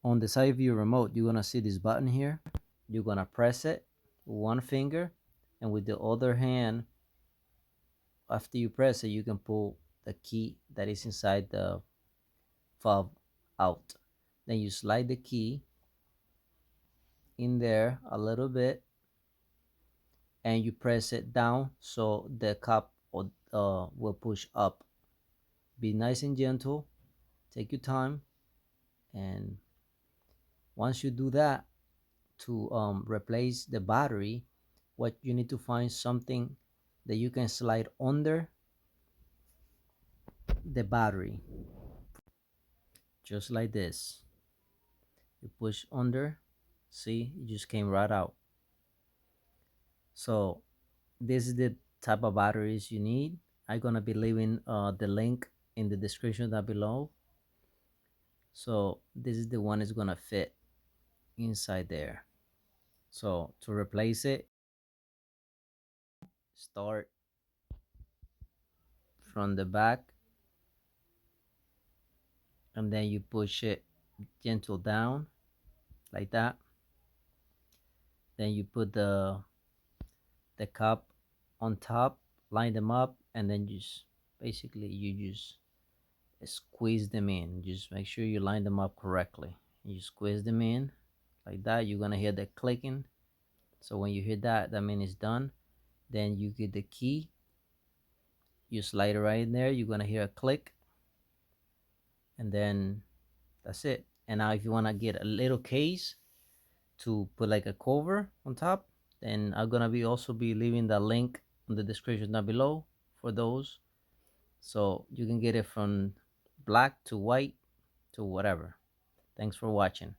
On the side of your remote, you're gonna see this button here. You're gonna press it with one finger, and with the other hand, after you press it, you can pull the key that is inside the fob out. Then you slide the key in there a little bit, and you press it down so the cup will push up. Be nice and gentle, take your time, and once you do that, to replace the battery, what you need to find something that you can slide under the battery, just like this. You push under, see, it just came right out. So this is the type of batteries you need. I'm gonna be leaving the link in the description down below. So this is the one is gonna fit inside there. So to replace it, start from the back, and then you push it gentle down like that. Then you put the cup on top, line them up, and then just basically you just squeeze them in. Just make sure you line them up correctly. You squeeze them in like that. You're gonna hear the clicking. So when you hear that, that means it's done. Then you get the key, you slide it right in there, you're gonna hear a click, and then that's it. And now if you want to get a little case to put like a cover on top, then I'm gonna be also be leaving the link in the description down below for those, so you can get it from black to white to whatever. Thanks for watching.